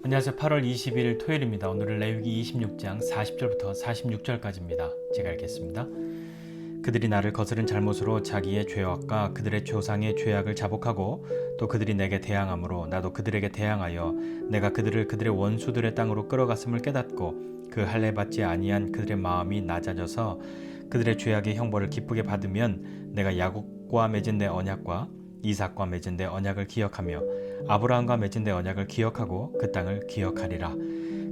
안녕하세요. 8월 20일 토요일입니다. 오늘은 레위기 26장 40절부터 46절까지입니다. 제가 읽겠습니다. 그들이 나를 거스른 잘못으로 자기의 죄악과 그들의 조상의 죄악을 자복하고 또 그들이 내게 대항함으로 나도 그들에게 대항하여 내가 그들을 그들의 원수들의 땅으로 끌어갔음을 깨닫고 그 할례 받지 아니한 그들의 마음이 낮아져서 그들의 죄악의 형벌을 기쁘게 받으면 내가 야곱과 맺은 내 언약과 이삭과 맺은 내 언약을 기억하며 아브라함과 맺은 내 언약을 기억하고 그 땅을 기억하리라.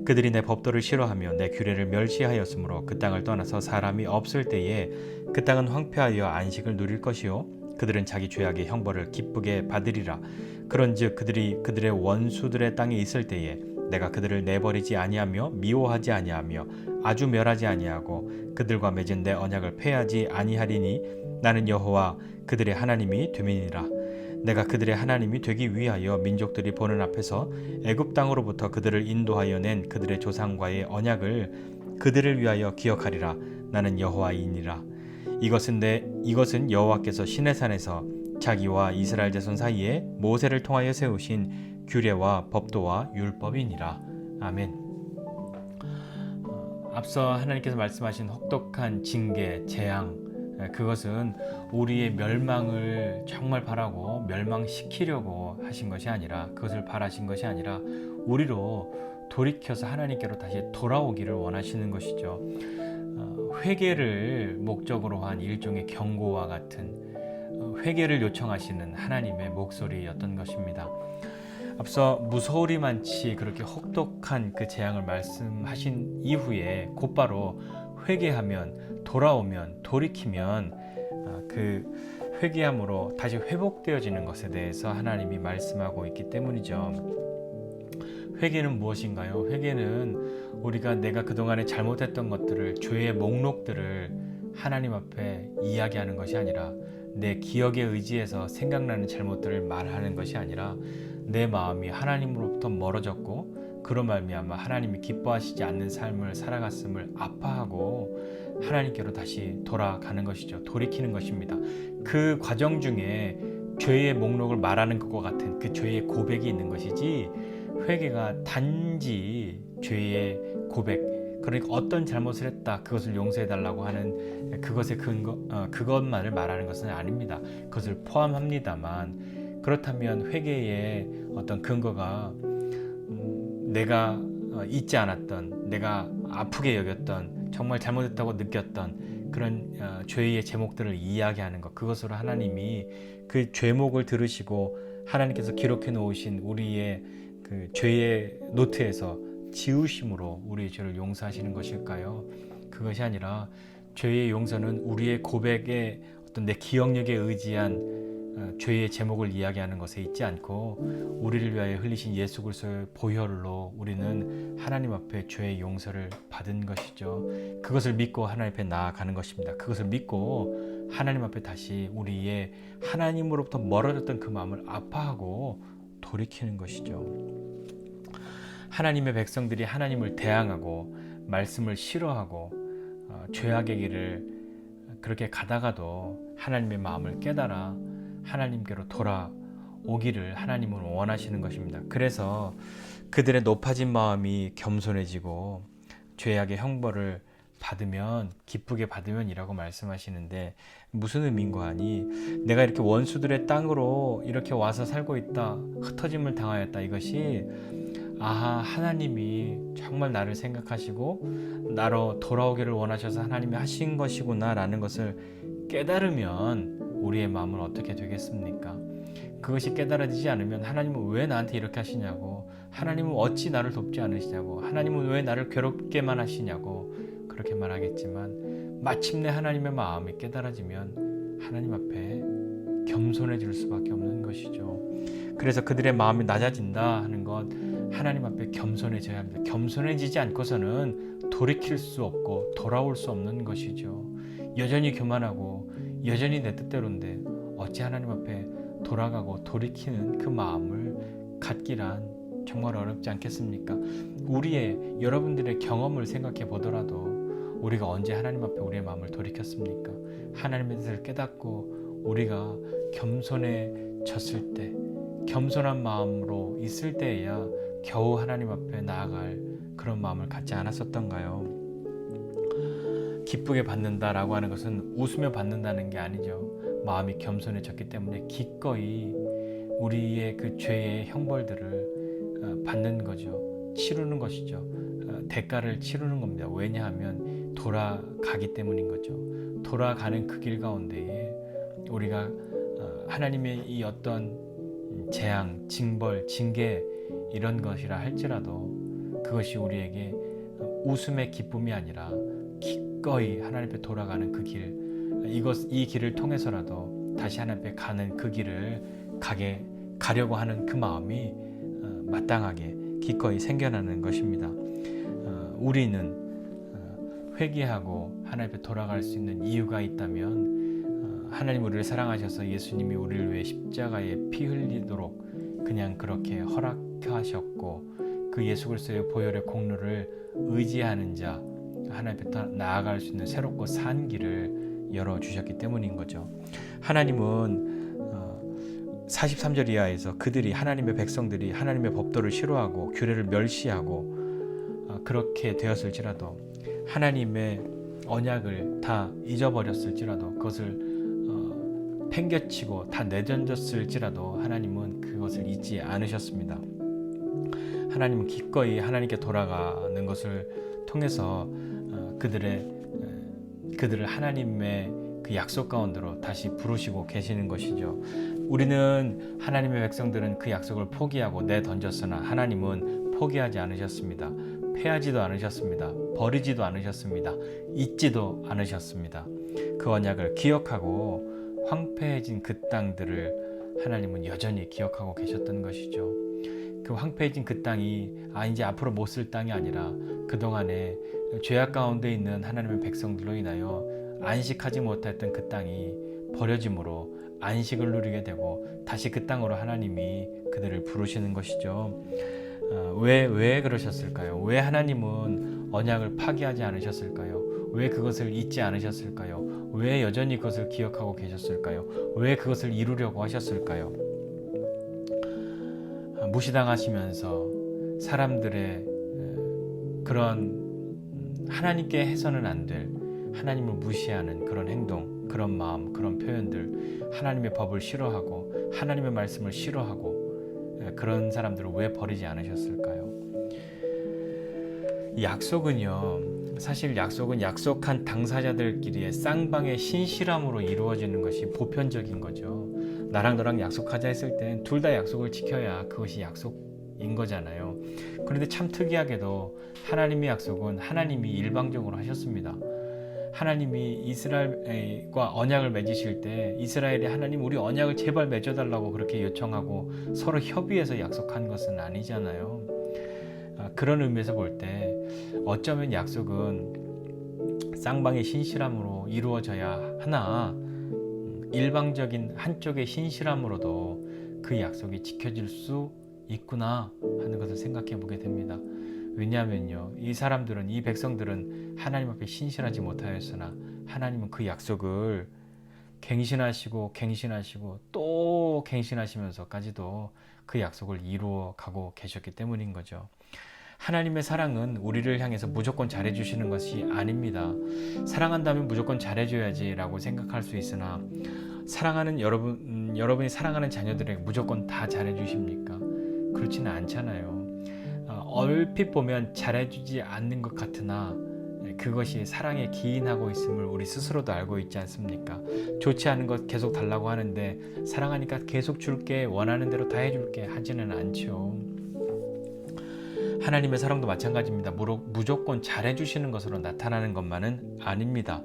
그들이 내 법도를 싫어하며 내 규례를 멸시하였으므로 그 땅을 떠나서 사람이 없을 때에 그 땅은 황폐하여 안식을 누릴 것이요 그들은 자기 죄악의 형벌을 기쁘게 받으리라. 그런즉 그들이 그들의 원수들의 땅에 있을 때에 내가 그들을 내버리지 아니하며 미워하지 아니하며 아주 멸하지 아니하고 그들과 맺은 내 언약을 폐하지 아니하리니 나는 여호와 그들의 하나님이 됨이니라. 내가 그들의 하나님이 되기 위하여 민족들이 보는 앞에서 애굽 땅으로부터 그들을 인도하여 낸 그들의 조상과의 언약을 그들을 위하여 기억하리라. 나는 여호와이니라. 이것은 여호와께서 시내산에서 자기와 이스라엘 자손 사이에 모세를 통하여 세우신 규례와 법도와 율법이니라. 아멘. 앞서 하나님께서 말씀하신 혹독한 징계, 재앙, 그것은 우리의 멸망을 정말 바라고 멸망시키려고 하신 것이 아니라, 그것을 바라신 것이 아니라 우리로 돌이켜서 하나님께로 다시 돌아오기를 원하시는 것이죠. 회개를 목적으로 한 일종의 경고와 같은 회개를 요청하시는 하나님의 목소리였던 것입니다. 앞서 무서우리만치 그렇게 혹독한 그 재앙을 말씀하신 이후에 곧바로 회개하면, 돌아오면, 돌이키면 그 회개함으로 다시 회복되어지는 것에 대해서 하나님이 말씀하고 있기 때문이죠. 회개는 무엇인가요? 회개는 우리가 내가 그동안에 잘못했던 것들을, 죄의 목록들을 하나님 앞에 이야기하는 것이 아니라, 내 기억에 의지해서 생각나는 잘못들을 말하는 것이 아니라 내 마음이 하나님으로부터 멀어졌고 그로 말미암아 하나님이 기뻐하시지 않는 삶을 살아갔음을 아파하고 하나님께로 다시 돌아가는 것이죠. 돌이키는 것입니다. 그 과정 중에 죄의 목록을 말하는 것과 같은 그 죄의 고백이 있는 것이지, 회개가 단지 죄의 고백, 그러니까 어떤 잘못을 했다, 그것을 용서해달라고 하는 그것의 근거, 그것만을 말하는 것은 아닙니다. 그것을 포함합니다만, 그렇다면 회개의 어떤 근거가 내가 잊지 않았던, 내가 아프게 여겼던, 정말 잘못했다고 느꼈던 그런 죄의 제목들을 이야기하는 것, 그것으로 하나님이 그 죄목을 들으시고 하나님께서 기록해 놓으신 우리의 그 죄의 노트에서 지우심으로 우리의 죄를 용서하시는 것일까요? 그것이 아니라 죄의 용서는 우리의 고백에 어떤 내 기억력에 의지한 죄의 제목을 이야기하는 것에 있지 않고 우리를 위하여 흘리신 예수 그리스도의 보혈로 우리는 하나님 앞에 죄의 용서를 받은 것이죠. 그것을 믿고 하나님 앞에 나아가는 것입니다. 그것을 믿고 하나님 앞에 다시 우리의 하나님으로부터 멀어졌던 그 마음을 아파하고 돌이키는 것이죠. 하나님의 백성들이 하나님을 대항하고 말씀을 싫어하고 죄악의 길을 그렇게 가다가도 하나님의 마음을 깨달아 하나님께로 돌아오기를 하나님은 원하시는 것입니다. 그래서 그들의 높아진 마음이 겸손해지고 죄악의 형벌을 받으면, 기쁘게 받으면 이라고 말씀하시는데, 무슨 의미인가 하니, 내가 이렇게 원수들의 땅으로 이렇게 와서 살고 있다, 흩어짐을 당하였다, 이것이 아하, 하나님이 정말 나를 생각하시고 나로 돌아오기를 원하셔서 하나님이 하신 것이구나 라는 것을 깨달으면 우리의 마음은 어떻게 되겠습니까? 그것이 깨달아지지 않으면 하나님은 왜 나한테 이렇게 하시냐고, 하나님은 어찌 나를 돕지 않으시냐고, 하나님은 왜 나를 괴롭게만 하시냐고 그렇게 말하겠지만, 마침내 하나님의 마음이 깨달아지면 하나님 앞에 겸손해질 수밖에 없는 것이죠. 그래서 그들의 마음이 낮아진다 하는 것, 하나님 앞에 겸손해져야 합니다. 겸손해지지 않고서는 돌이킬 수 없고 돌아올 수 없는 것이죠. 여전히 교만하고 여전히 내 뜻대로인데 어찌 하나님 앞에 돌아가고 돌이키는 그 마음을 갖기란 정말 어렵지 않겠습니까? 여러분들의 경험을 생각해 보더라도 우리가 언제 하나님 앞에 우리의 마음을 돌이켰습니까? 하나님의 뜻을 깨닫고 우리가 겸손해졌을 때, 겸손한 마음으로 있을 때에야 겨우 하나님 앞에 나아갈 그런 마음을 갖지 않았었던가요? 기쁘게 받는다라고 하는 것은 웃으며 받는다는 게 아니죠. 마음이 겸손해졌기 때문에 기꺼이 우리의 그 죄의 형벌들을 받는 거죠. 치르는 것이죠. 대가를 치르는 겁니다. 왜냐하면 돌아가기 때문인 거죠. 돌아가는 그 길 가운데에 우리가 하나님의 이 어떤 재앙, 징벌, 징계 이런 것이라 할지라도 그것이 우리에게 웃음의 기쁨이 아니라 기꺼이 하나님 앞에 돌아가는 그 길, 이 길을 통해서라도 다시 하나님 앞에 가는 그 길을 가려고 하는 그 마음이 마땅하게 기꺼이 생겨나는 것입니다. 우리는 회개하고 하나님 앞에 돌아갈 수 있는 이유가 있다면 하나님 우리를 사랑하셔서 예수님이 우리를 위해 십자가에 피 흘리도록 그냥 그렇게 허락하셨고 그 예수 그리스도의 보혈의 공로를 의지하는 자 하나님 앞에 나아갈 수 있는 새롭고 산 길을 열어주셨기 때문인 거죠. 하나님은 43절 이하에서 그들이 하나님의 백성들이 하나님의 법도를 싫어하고 규례를 멸시하고 그렇게 되었을지라도 하나님의 언약을 다 잊어버렸을지라도 그것을 팽개치고 다 내던졌을지라도 하나님은 그것을 잊지 않으셨습니다. 하나님은 기꺼이 하나님께 돌아가는 것을 통해서 그들을 하나님의 그 약속 가운데로 다시 부르시고 계시는 것이죠. 우리는 하나님의 백성들은 그 약속을 포기하고 내던졌으나 하나님은 포기하지 않으셨습니다. 패하지도 않으셨습니다. 버리지도 않으셨습니다. 잊지도 않으셨습니다. 그 언약을 기억하고 황폐해진 그 땅들을 하나님은 여전히 기억하고 계셨던 것이죠. 그 황폐해진 그 땅이 이제 앞으로 못 쓸 땅이 아니라 그동안에 죄악 가운데 있는 하나님의 백성들로 인하여 안식하지 못했던 그 땅이 버려짐으로 안식을 누리게 되고 다시 그 땅으로 하나님이 그들을 부르시는 것이죠. 왜 그러셨을까요? 왜 하나님은 언약을 파기하지 않으셨을까요? 왜 그것을 잊지 않으셨을까요? 왜 여전히 그것을 기억하고 계셨을까요? 왜 그것을 이루려고 하셨을까요? 무시당하시면서 사람들의 그런 하나님께 해서는 안 될 하나님을 무시하는 그런 행동, 그런 마음, 그런 표현들, 하나님의 법을 싫어하고 하나님의 말씀을 싫어하고 그런 사람들을 왜 버리지 않으셨을까요? 사실 약속은 약속한 당사자들끼리의 쌍방의 신실함으로 이루어지는 것이 보편적인 거죠. 나랑 너랑 약속하자 했을 땐 둘 다 약속을 지켜야 그것이 약속인 거잖아요. 그런데 참 특이하게도 하나님의 약속은 하나님이 일방적으로 하셨습니다. 하나님이 이스라엘과 언약을 맺으실 때 이스라엘이 하나님 우리 언약을 제발 맺어달라고 그렇게 요청하고 서로 협의해서 약속한 것은 아니잖아요. 그런 의미에서 볼 때 어쩌면 약속은 쌍방의 신실함으로 이루어져야 하나 일방적인 한쪽의 신실함으로도 그 약속이 지켜질 수 있구나 하는 것을 생각해 보게 됩니다. 왜냐하면요, 이 백성들은 하나님 앞에 신실하지 못하였으나 하나님은 그 약속을 갱신하시고 또 갱신하시면서까지도 그 약속을 이루어 가고 계셨기 때문인 거죠. 하나님의 사랑은 우리를 향해서 무조건 잘해주시는 것이 아닙니다. 사랑한다면 무조건 잘해줘야지라고 생각할 수 있으나 사랑하는 여러분이 사랑하는 자녀들에게 무조건 다 잘해주십니까? 그렇지는 않잖아요. 얼핏 보면 잘해주지 않는 것 같으나 그것이 사랑에 기인하고 있음을 우리 스스로도 알고 있지 않습니까? 좋지 않은 것 계속 달라고 하는데 사랑하니까 계속 줄게, 원하는 대로 다 해줄게 하지는 않죠. 하나님의 사랑도 마찬가지입니다. 무조건 잘해주시는 것으로 나타나는 것만은 아닙니다.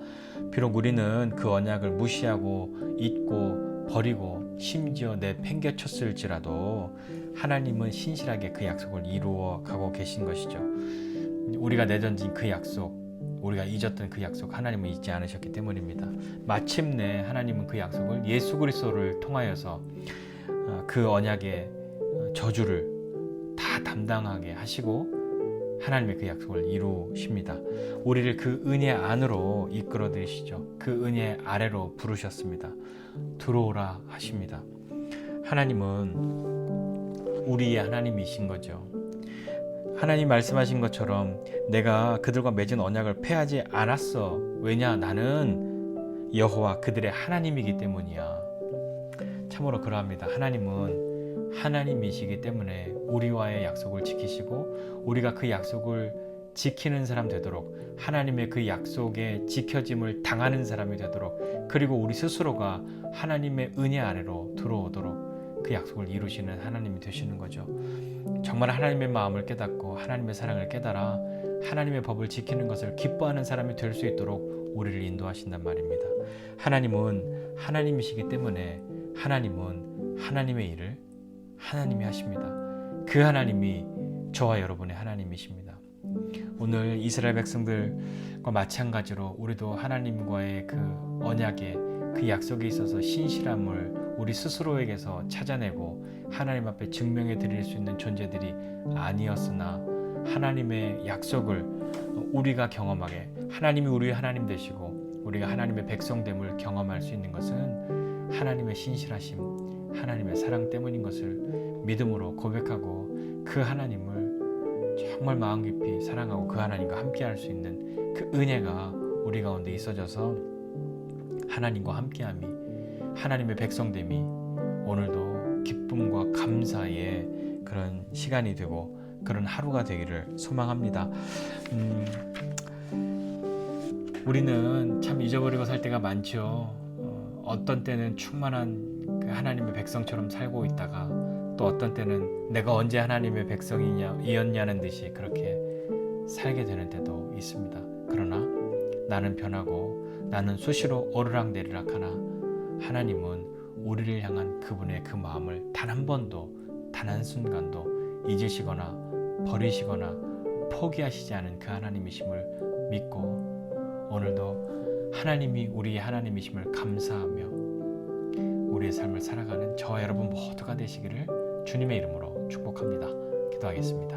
비록 우리는 그 언약을 무시하고 잊고 버리고 심지어 내팽개쳤을지라도 하나님은 신실하게 그 약속을 이루어 가고 계신 것이죠. 우리가 내던진 그 약속, 우리가 잊었던 그 약속 하나님은 잊지 않으셨기 때문입니다. 마침내 하나님은 그 약속을 예수 그리스도를 통하여서 그 언약의 저주를 다 담당하게 하시고 하나님의 그 약속을 이루십니다. 우리를 그 은혜 안으로 이끌어 들이시죠. 그 은혜 아래로 부르셨습니다. 들어오라 하십니다. 하나님은 우리의 하나님이신 거죠. 하나님 말씀하신 것처럼 내가 그들과 맺은 언약을 패하지 않았어. 왜냐? 나는 여호와 그들의 하나님이기 때문이야. 참으로 그러합니다. 하나님은 하나님이시기 때문에 우리와의 약속을 지키시고 우리가 그 약속을 지키는 사람 되도록, 하나님의 그 약속의 지켜짐을 당하는 사람이 되도록, 그리고 우리 스스로가 하나님의 은혜 아래로 들어오도록 그 약속을 이루시는 하나님이 되시는 거죠. 정말 하나님의 마음을 깨닫고 하나님의 사랑을 깨달아 하나님의 법을 지키는 것을 기뻐하는 사람이 될 수 있도록 우리를 인도하신단 말입니다. 하나님은 하나님이시기 때문에 하나님은 하나님의 일을 하나님이 하십니다. 그 하나님이 저와 여러분의 하나님이십니다. 오늘 이스라엘 백성들과 마찬가지로 우리도 하나님과의 그 언약에, 그 약속에 있어서 신실함을 우리 스스로에게서 찾아내고 하나님 앞에 증명해 드릴 수 있는 존재들이 아니었으나 하나님의 약속을 우리가 경험하게, 하나님이 우리의 하나님 되시고 우리가 하나님의 백성됨을 경험할 수 있는 것은 하나님의 신실하심, 하나님의 사랑 때문인 것을 믿음으로 고백하고 그 하나님을 정말 마음 깊이 사랑하고 그 하나님과 함께할 수 있는 그 은혜가 우리 가운데 있어져서 하나님과 함께함이, 하나님의 백성됨이 오늘도 기쁨과 감사의 그런 시간이 되고 그런 하루가 되기를 소망합니다. 우리는 참 잊어버리고 살 때가 많죠. 어떤 때는 충만한 그 하나님의 백성처럼 살고 있다가 또 어떤 때는 내가 언제 하나님의 백성이었냐는 듯이 그렇게 살게 되는 때도 있습니다. 그러나 나는 변하고 나는 수시로 오르락내리락 하나 하나님은 우리를 향한 그분의 그 마음을 단 한 번도, 단 한순간도 잊으시거나 버리시거나 포기하시지 않은 그 하나님이심을 믿고 오늘도 하나님이 우리의 하나님이심을 감사하며 우리의 삶을 살아가는 저와 여러분 모두가 되시기를 주님의 이름으로 축복합니다. 기도하겠습니다.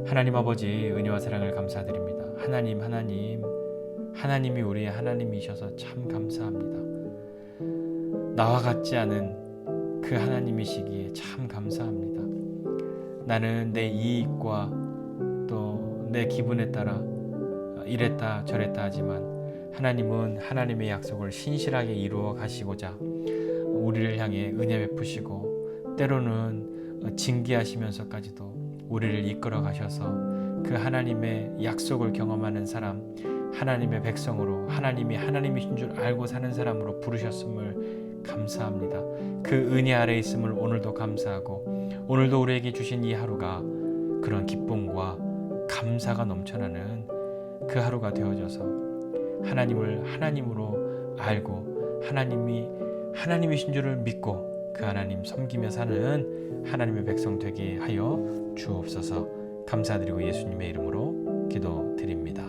하나님 아버지, 은혜와 사랑을 감사드립니다. 하나님이 우리의 하나님이셔서 참 감사합니다. 나와 같지 않은 그 하나님이시기에 참 감사합니다. 나는 내 이익과 또 내 기분에 따라 이랬다 저랬다 하지만 하나님은 하나님의 약속을 신실하게 이루어 가시고자 우리를 향해 은혜 베푸시고 때로는 징계하시면서까지도 우리를 이끌어 가셔서 그 하나님의 약속을 경험하는 사람, 하나님의 백성으로, 하나님이 하나님이신 줄 알고 사는 사람으로 부르셨음을 감사합니다. 그 은혜 아래 있음을 오늘도 감사하고 오늘도 우리에게 주신 이 하루가 그런 기쁨과 감사가 넘쳐나는 그 하루가 되어져서 하나님을 하나님으로 알고 하나님이 하나님이신 줄을 믿고 그 하나님 섬기며 사는 하나님의 백성 되게 하여 주옵소서. 감사드리고 예수님의 이름으로 기도드립니다.